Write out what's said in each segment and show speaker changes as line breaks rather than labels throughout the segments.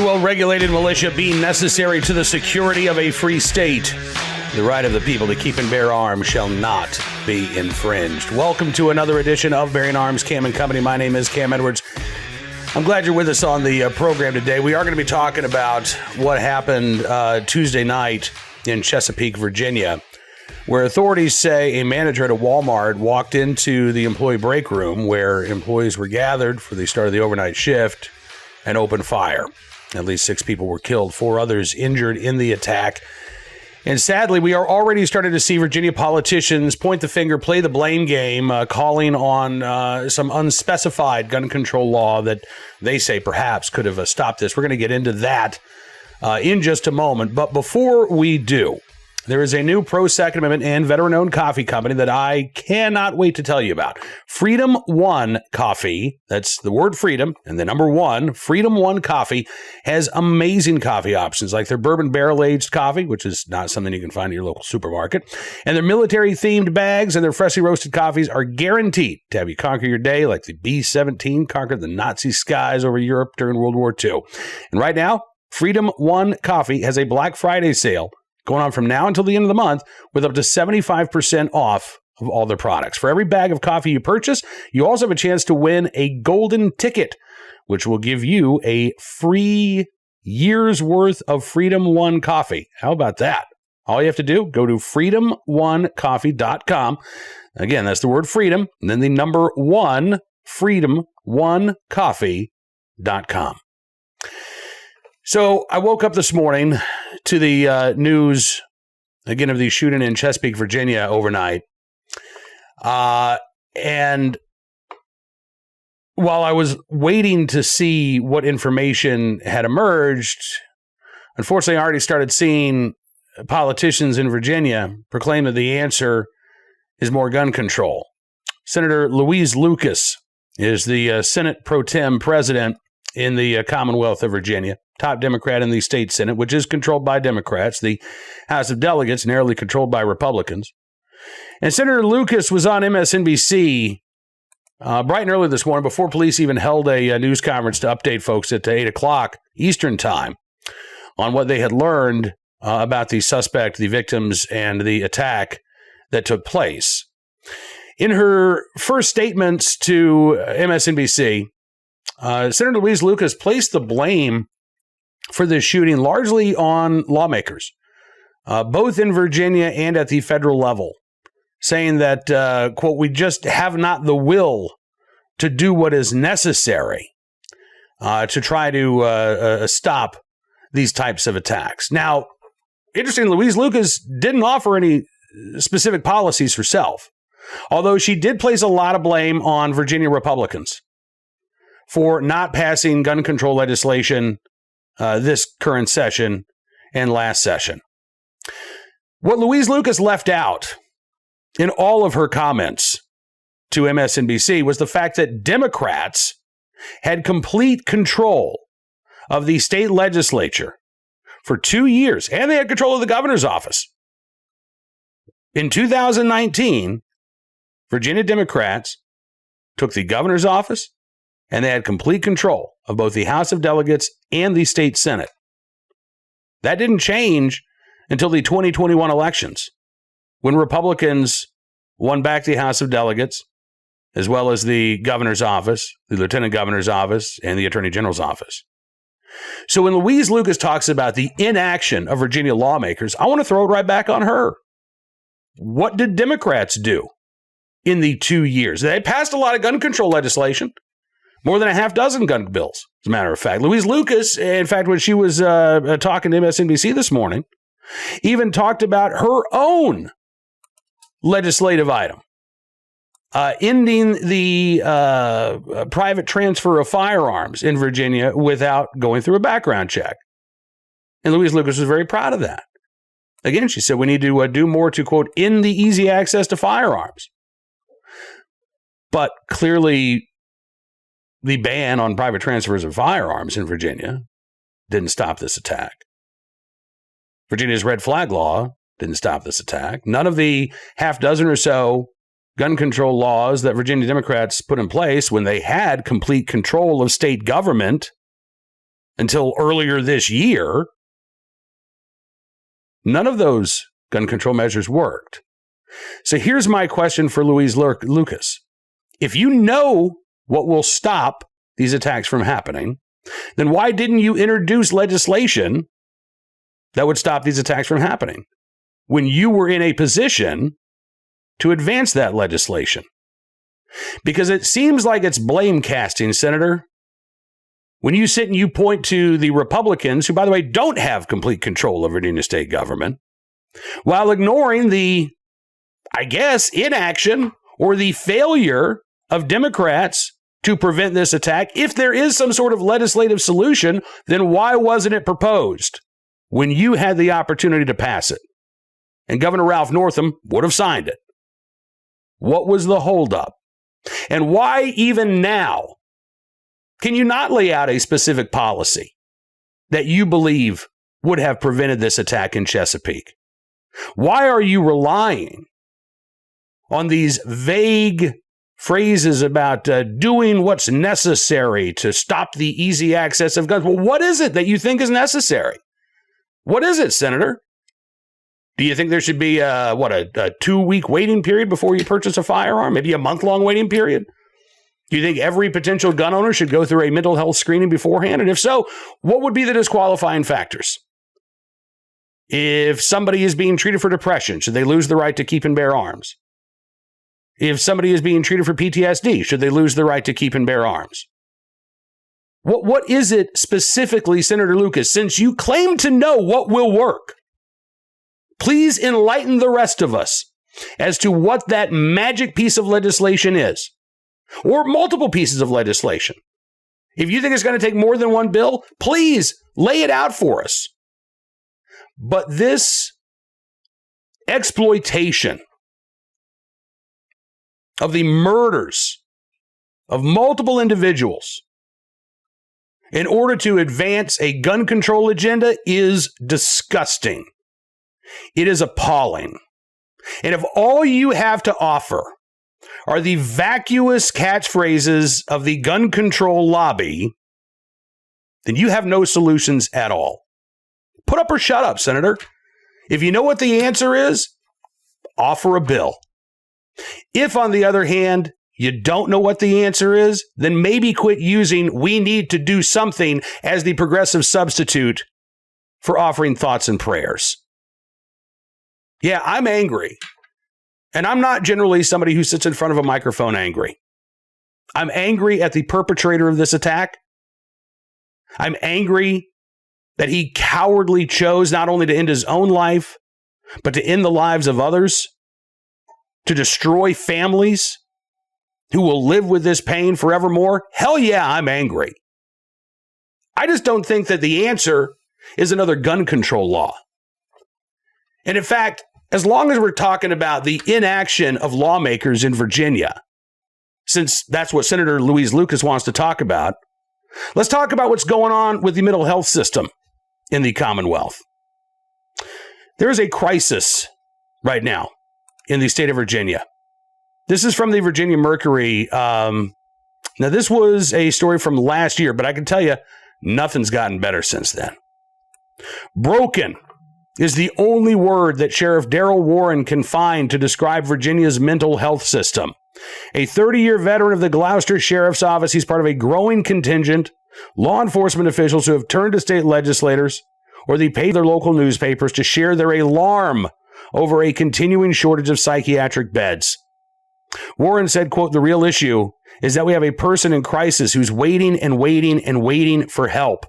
well-regulated militia be necessary to the security of a free state, the right of the people to keep and bear arms shall not be infringed. Welcome to another edition of Bearing Arms, Cam and Company. My name is Cam Edwards. I'm glad you're with us on the program today. We are going to be talking about what happened Tuesday night in Chesapeake, Virginia, where authorities say a manager at a Walmart walked into the employee break room where employees were gathered for the start of the overnight shift and opened fire. At least 6 people were killed, 4 others injured in the attack. And sadly, we are already starting to see Virginia politicians point the finger, play the blame game, calling on some unspecified gun control law that they say perhaps could have stopped this. We're going to get into that in just a moment. But before we do, there is a new pro-Second Amendment and veteran-owned coffee company that I cannot wait to tell you about. Freedom One Coffee, that's the word freedom, and the number one, Freedom One Coffee, has amazing coffee options like their bourbon barrel-aged coffee, which is not something you can find at your local supermarket, and their military-themed bags and their freshly roasted coffees are guaranteed to have you conquer your day like the B-17 conquered the Nazi skies over Europe during World War II. And right now, Freedom One Coffee has a Black Friday sale going on from now until the end of the month with up to 75% off of all their products. For every bag of coffee you purchase, you also have a chance to win a golden ticket, which will give you a free year's worth of Freedom One coffee. How about that? All you have to do, go to freedomonecoffee.com. Again, that's the word freedom, and then the number 1, freedomonecoffee.com. So I woke up this morning to the news, again, of the shooting in Chesapeake, Virginia overnight. And while I was waiting to see what information had emerged, unfortunately, I already started seeing politicians in Virginia proclaim that the answer is more gun control. Senator Louise Lucas is the Senate pro tem president in the Commonwealth of Virginia, top Democrat in the State Senate, which is controlled by Democrats, the House of Delegates narrowly controlled by Republicans. And Senator Lucas was on MSNBC bright and early this morning before police even held a news conference to update folks at 8 o'clock Eastern time on what they had learned about the suspect, the victims, and the attack that took place. In her first statements to MSNBC, Senator Louise Lucas placed the blame for this shooting largely on lawmakers, both in Virginia and at the federal level, saying that, quote, we just have not the will to do what is necessary to try to stop these types of attacks. Now, interesting, Louise Lucas didn't offer any specific policies herself, although she did place a lot of blame on Virginia Republicans for not passing gun control legislation this current session and last session. What Louise Lucas left out in all of her comments to MSNBC was the fact that Democrats had complete control of the state legislature for 2 years, and they had control of the governor's office. In 2019, Virginia Democrats took the governor's office, and they had complete control of both the House of Delegates and the State Senate. That didn't change until the 2021 elections, when Republicans won back the House of Delegates, as well as the governor's office, the lieutenant governor's office, and the attorney general's office. So when Louise Lucas talks about the inaction of Virginia lawmakers, I want to throw it right back on her. What did Democrats do in the 2 years? They passed a lot of gun control legislation. More than a half dozen gun bills, as a matter of fact. Louise Lucas, in fact, when she was talking to MSNBC this morning, even talked about her own legislative item, ending the private transfer of firearms in Virginia without going through a background check. And Louise Lucas was very proud of that. Again, she said we need to do more to, quote, end the easy access to firearms. But clearly, the ban on private transfers of firearms in Virginia didn't stop this attack. Virginia's red flag law didn't stop this attack. None of the half dozen or so gun control laws that Virginia Democrats put in place when they had complete control of state government until earlier this year, none of those gun control measures worked. So here's my question for Louise Lucas. If you know what will stop these attacks from happening, then why didn't you introduce legislation that would stop these attacks from happening when you were in a position to advance that legislation? Because it seems like it's blame casting, Senator. When you sit and you point to the Republicans, who, by the way, don't have complete control of Virginia state government, while ignoring the, I guess, inaction or the failure of Democrats to prevent this attack. If there is some sort of legislative solution, then why wasn't it proposed when you had the opportunity to pass it? And Governor Ralph Northam would have signed it. What was the holdup? And why even now can you not lay out a specific policy that you believe would have prevented this attack in Chesapeake? Why are you relying on these vague phrases about doing what's necessary to stop the easy access of guns? Well, what is it that you think is necessary? What is it, Senator? Do you think there should be a 2-week waiting period before you purchase a firearm? Maybe a month-long waiting period? Do you think every potential gun owner should go through a mental health screening beforehand? And if so, what would be the disqualifying factors? If somebody is being treated for depression, should they lose the right to keep and bear arms? If somebody is being treated for PTSD, should they lose the right to keep and bear arms? What is it specifically, Senator Lucas, since you claim to know what will work? Please enlighten the rest of us as to what that magic piece of legislation is, or multiple pieces of legislation. If you think it's going to take more than one bill, please lay it out for us. But this exploitation of the murders of multiple individuals in order to advance a gun control agenda is disgusting. It is appalling. And if all you have to offer are the vacuous catchphrases of the gun control lobby, then you have no solutions at all. Put up or shut up, Senator. If you know what the answer is, offer a bill. If, on the other hand, you don't know what the answer is, then maybe quit using "we need to do something" as the progressive substitute for offering thoughts and prayers. Yeah, I'm angry. And I'm not generally somebody who sits in front of a microphone angry. I'm angry at the perpetrator of this attack. I'm angry that he cowardly chose not only to end his own life, but to end the lives of others, to destroy families who will live with this pain forevermore. Hell yeah, I'm angry. I just don't think that the answer is another gun control law. And in fact, as long as we're talking about the inaction of lawmakers in Virginia, since that's what Senator Louise Lucas wants to talk about, let's talk about what's going on with the mental health system in the Commonwealth. There is a crisis right now in the state of Virginia. This is from the Virginia Mercury. Now, this was a story from last year, but I can tell you, nothing's gotten better since then. Broken is the only word that Sheriff Darrell Warren can find to describe Virginia's mental health system. A 30-year veteran of the Gloucester Sheriff's Office, he's part of a growing contingent, law enforcement officials who have turned to state legislators or they pay their local newspapers to share their alarm over a continuing shortage of psychiatric beds. Warren said, quote, "The real issue is that we have a person in crisis who's waiting and waiting and waiting for help.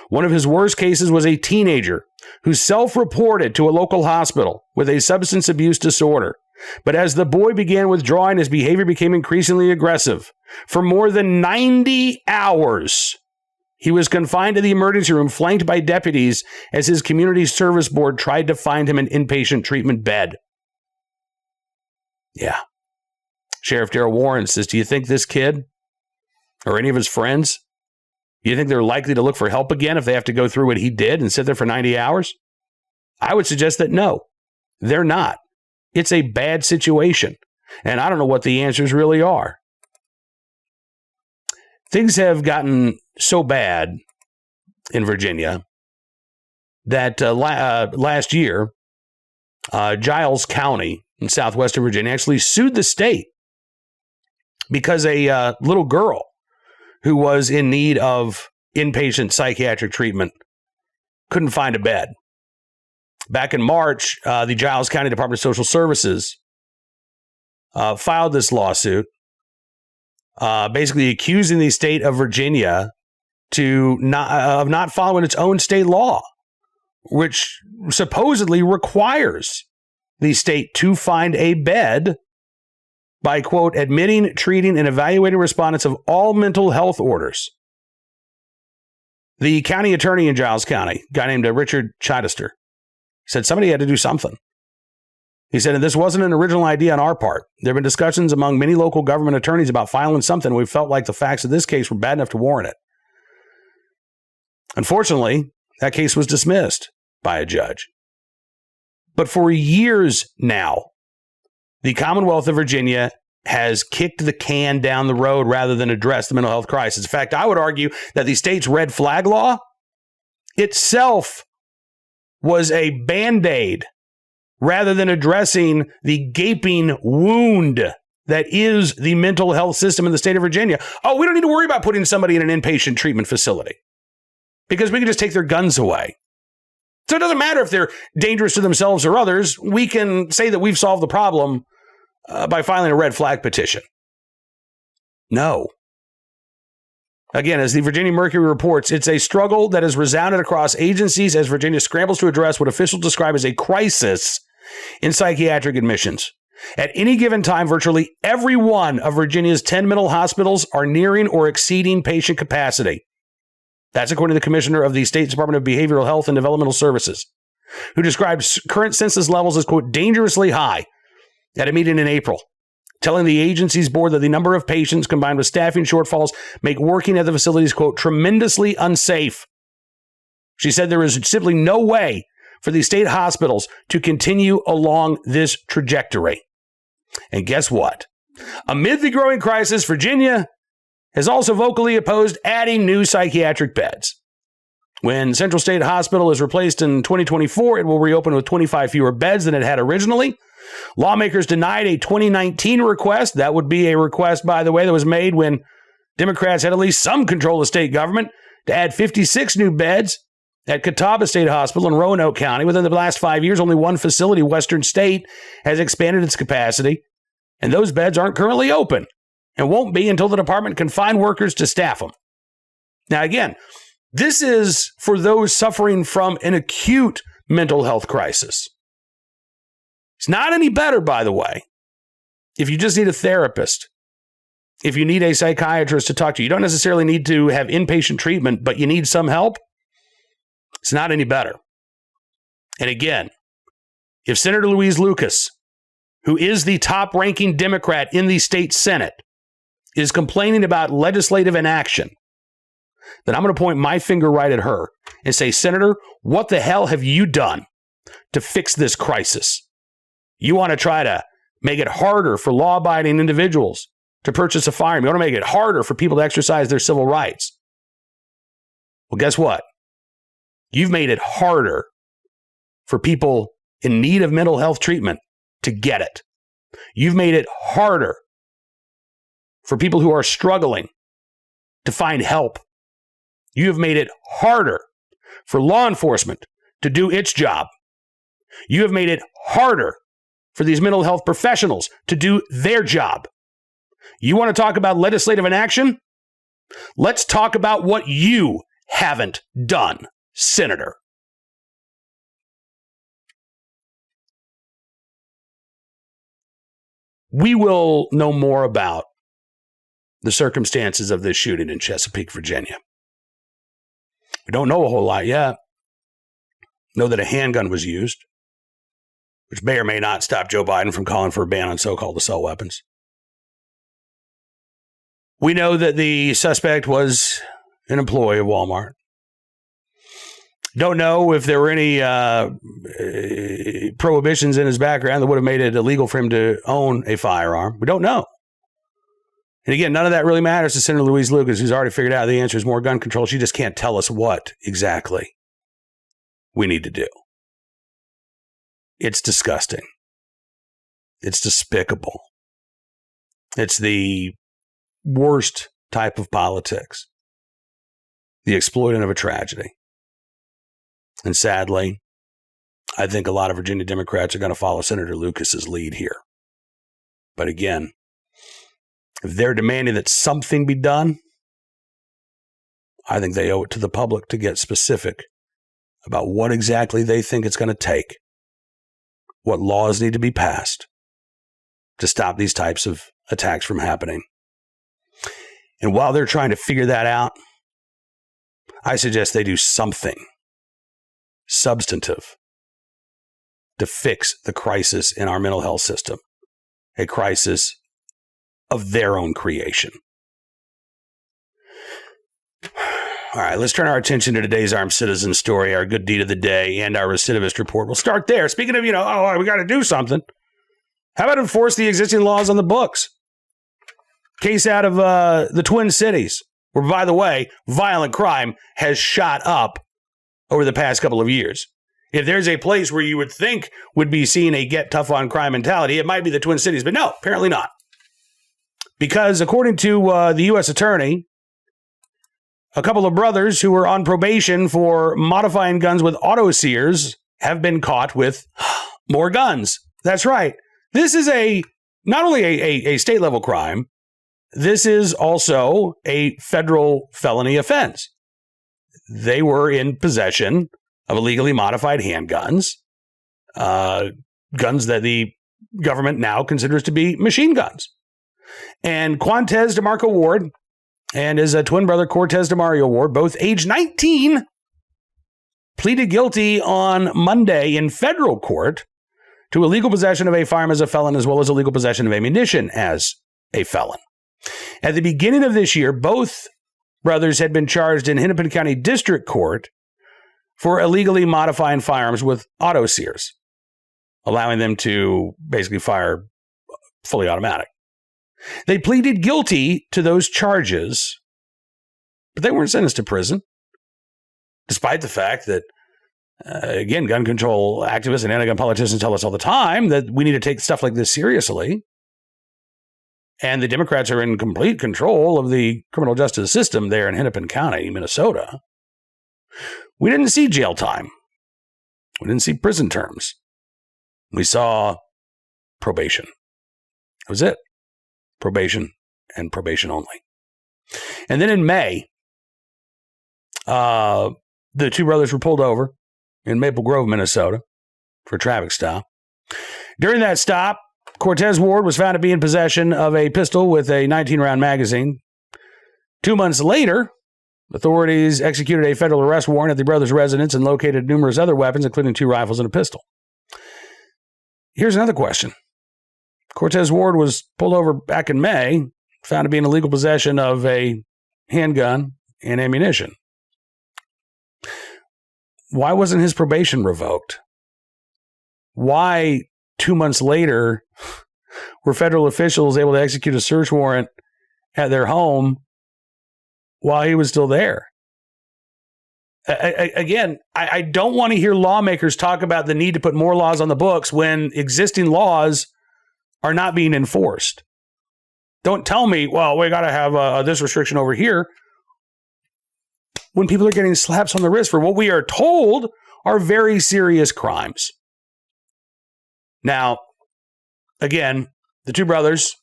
One of his worst cases was a teenager who self-reported to a local hospital with a substance abuse disorder. But as the boy began withdrawing, his behavior became increasingly aggressive. For more than 90 hours, he was confined to the emergency room, flanked by deputies as his community service board tried to find him an inpatient treatment bed." Yeah. Sheriff Darrell Warren says, do you think this kid or any of his friends, do you think they're likely to look for help again if they have to go through what he did and sit there for 90 hours? I would suggest that no, they're not. It's a bad situation, and I don't know what the answers really are. Things have gotten so bad in Virginia that last year, Giles County in southwestern Virginia actually sued the state because a little girl who was in need of inpatient psychiatric treatment couldn't find a bed. Back in March, the Giles County Department of Social Services filed this lawsuit, basically accusing the state of Virginia of not following its own state law, which supposedly requires the state to find a bed by, quote, admitting, treating, and evaluating respondents of all mental health orders. The county attorney in Giles County, a guy named Richard Chidester, said somebody had to do something. He said, and this wasn't an original idea on our part. There have been discussions among many local government attorneys about filing something. We felt like the facts of this case were bad enough to warrant it. Unfortunately, that case was dismissed by a judge. But for years now, the Commonwealth of Virginia has kicked the can down the road rather than address the mental health crisis. In fact, I would argue that the state's red flag law itself was a Band-Aid rather than addressing the gaping wound that is the mental health system in the state of Virginia. Oh, we don't need to worry about putting somebody in an inpatient treatment facility because we can just take their guns away. So it doesn't matter if they're dangerous to themselves or others. We can say that we've solved the problem by filing a red flag petition. No. Again, as the Virginia Mercury reports, it's a struggle that has resounded across agencies as Virginia scrambles to address what officials describe as a crisis in psychiatric admissions. At any given time, virtually every one of Virginia's 10 mental hospitals are nearing or exceeding patient capacity. That's according to the commissioner of the State Department of Behavioral Health and Developmental Services, who describes current census levels as, quote, dangerously high at a meeting in April, telling the agency's board that the number of patients combined with staffing shortfalls make working at the facilities, quote, tremendously unsafe. She said there is simply no way for these state hospitals to continue along this trajectory. And guess what? Amid the growing crisis, Virginia has also vocally opposed adding new psychiatric beds. When Central State Hospital is replaced in 2024, it will reopen with 25 fewer beds than it had originally. Lawmakers denied a 2019 request. That would be a request, by the way, that was made when Democrats had at least some control of state government to add 56 new beds at Catawba State Hospital in Roanoke County. Within the last 5 years, only one facility, Western State, has expanded its capacity, and those beds aren't currently open and won't be until the department can find workers to staff them. Now, again, this is for those suffering from an acute mental health crisis. It's not any better, by the way, if you just need a therapist, if you need a psychiatrist to talk to. You don't necessarily need to have inpatient treatment, but you need some help. It's not any better. And again, if Senator Louise Lucas, who is the top-ranking Democrat in the state Senate, is complaining about legislative inaction, then I'm going to point my finger right at her and say, Senator, what the hell have you done to fix this crisis? You want to try to make it harder for law-abiding individuals to purchase a firearm. You want to make it harder for people to exercise their civil rights. Well, guess what? You've made it harder for people in need of mental health treatment to get it. You've made it harder for people who are struggling to find help. You have made it harder for law enforcement to do its job. You have made it harder for these mental health professionals to do their job. You want to talk about legislative inaction? Let's talk about what you haven't done, Senator. We will know more about the circumstances of this shooting in Chesapeake, Virginia. We don't know a whole lot yet. Know that a handgun was used, which may or may not stop Joe Biden from calling for a ban on so-called assault weapons. We know that the suspect was an employee of Walmart. Don't know if there were any prohibitions in his background that would have made it illegal for him to own a firearm. We don't know. And again, none of that really matters to Senator Louise Lucas, who's already figured out the answer is more gun control. She just can't tell us what exactly we need to do. It's disgusting. It's despicable. It's the worst type of politics. The exploiting of a tragedy. And sadly, I think a lot of Virginia Democrats are going to follow Senator Lucas's lead here. But again, if they're demanding that something be done, I think they owe it to the public to get specific about what exactly they think it's going to take, what laws need to be passed to stop these types of attacks from happening. And while they're trying to figure that out, I suggest they do something substantive to fix the crisis in our mental health system, a crisis of their own creation. All right, let's turn our attention to today's armed citizen story, our good deed of the day, and our recidivist report. We'll start there. Speaking of, we got to do something. How about enforce the existing laws on the books? Case out of the Twin Cities, where, by the way, violent crime has shot up over the past couple of years. If there's a place where you would think would be seen a get tough on crime mentality, it might be the Twin Cities, but no, apparently not. Because according to the U.S. attorney, a couple of brothers who were on probation for modifying guns with auto sears have been caught with more guns. That's right. This is not only a state level crime, this is also a federal felony offense. They were in possession of illegally modified handguns, guns that the government now considers to be machine guns. And Quantez DeMarco Ward and his twin brother Cortez DeMario Ward, both age 19, pleaded guilty on Monday in federal court to illegal possession of a firearm as a felon, as well as illegal possession of ammunition as a felon. At the beginning of this year, both brothers had been charged in Hennepin County District Court for illegally modifying firearms with auto sears, allowing them to basically fire fully automatic. They pleaded guilty to those charges, but they weren't sentenced to prison, despite the fact that, again, gun control activists and anti-gun politicians tell us all the time that we need to take stuff like this seriously. And the Democrats are in complete control of the criminal justice system there in Hennepin County, Minnesota. We didn't see jail time. We didn't see prison terms. We saw probation. That was it. Probation and probation only. And then in May, the two brothers were pulled over in Maple Grove, Minnesota, for a traffic stop. During that stop, Cortez Ward was found to be in possession of a pistol with a 19-round magazine. 2 months later, authorities executed a federal arrest warrant at the brothers' residence and located numerous other weapons, including 2 rifles and a pistol. Here's another question. Cortez Ward was pulled over back in May, found to be in illegal possession of a handgun and ammunition. Why wasn't his probation revoked? Why 2 months later were federal officials able to execute a search warrant at their home while he was still there? Again, I don't want to hear lawmakers talk about the need to put more laws on the books when existing laws are not being enforced. Don't tell me, well, we got to have this restriction over here, when people are getting slaps on the wrist for what we are told are very serious crimes. Now, again, the two brothers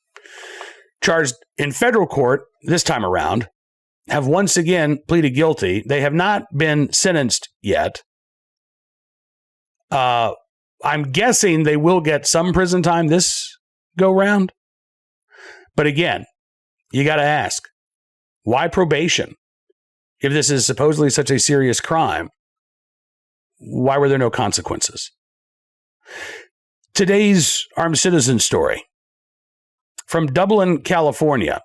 charged in federal court this time around have once again pleaded guilty. They have not been sentenced yet. I'm guessing they will get some prison time this go round. But again, you got to ask, why probation? If this is supposedly such a serious crime, why were there no consequences? Today's armed citizen story from Dublin, California,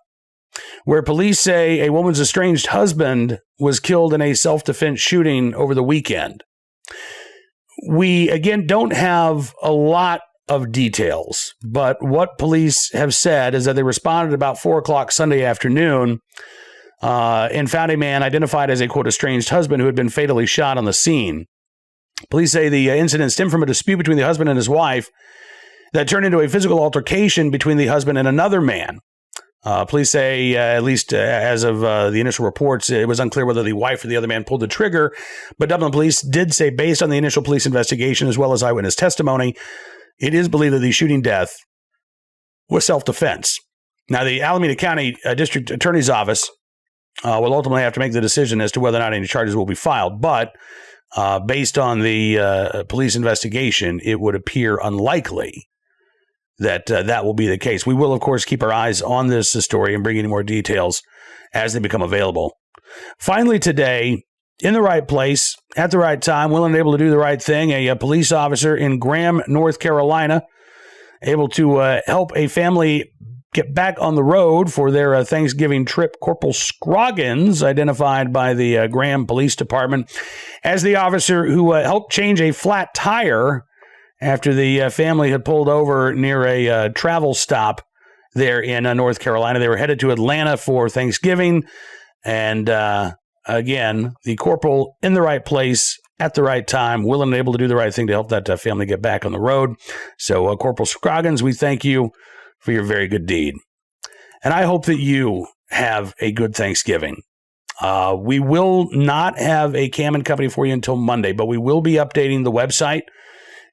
where police say a woman's estranged husband was killed in a self-defense shooting over the weekend. We, again, don't have a lot of details, but what police have said is that they responded about 4 o'clock Sunday afternoon and found a man identified as a, quote, estranged husband who had been fatally shot on the scene. Police say the incident stemmed from a dispute between the husband and his wife that turned into a physical altercation between the husband and another man. Police say, at least as of the initial reports, it was unclear whether the wife or the other man pulled the trigger, but Dublin police did say, based on the initial police investigation as well as eyewitness testimony, it is believed that the shooting death was self-defense. Now, the Alameda County District Attorney's Office will ultimately have to make the decision as to whether or not any charges will be filed, but based on the police investigation, it would appear unlikely that that will be the case. We will, of course, keep our eyes on this story and bring you more details as they become available. Finally today, in the right place, at the right time, willing and able to do the right thing, a police officer in Graham, North Carolina, able to help a family get back on the road for their Thanksgiving trip. Corporal Scroggins, identified by the Graham Police Department as the officer who helped change a flat tire after the family had pulled over near a travel stop there in North Carolina. They were headed to Atlanta for Thanksgiving. And again, the corporal in the right place at the right time, willing and able to do the right thing to help that family get back on the road. So Corporal Scroggins, we thank you for your very good deed. And I hope that you have a good Thanksgiving. We will not have a Cam and Company for you until Monday, but we will be updating the website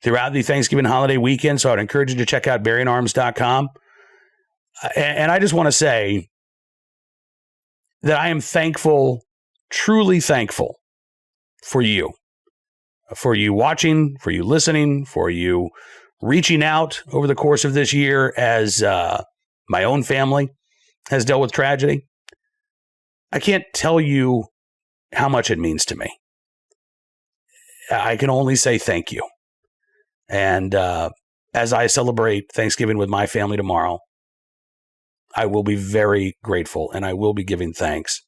throughout the Thanksgiving holiday weekend. So I'd encourage you to check out BerrienArms.com. And I just want to say that I am thankful, truly thankful for you watching, for you listening, for you reaching out over the course of this year as my own family has dealt with tragedy. I can't tell you how much it means to me. I can only say thank you. And as I celebrate Thanksgiving with my family tomorrow, I will be very grateful and I will be giving thanks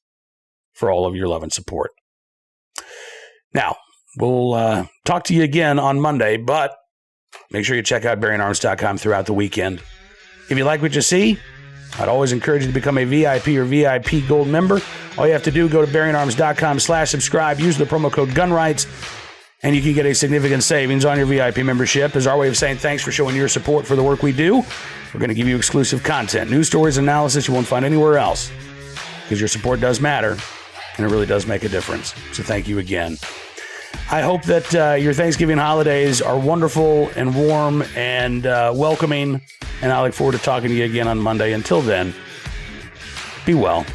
for all of your love and support. Now, we'll talk to you again on Monday, but make sure you check out BerrienArms.com throughout the weekend. If you like what you see, I'd always encourage you to become a VIP or VIP Gold member. All you have to do, go to BerrienArms.com/subscribe, use the promo code GUNRIGHTS, and you can get a significant savings on your VIP membership. As our way of saying thanks for showing your support for the work we do. We're going to give you exclusive content, news stories, analysis you won't find anywhere else, because your support does matter, and it really does make a difference. So thank you again. I hope that your Thanksgiving holidays are wonderful and warm and welcoming, and I look forward to talking to you again on Monday. Until then, be well,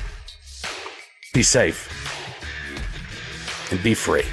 be safe, and be free.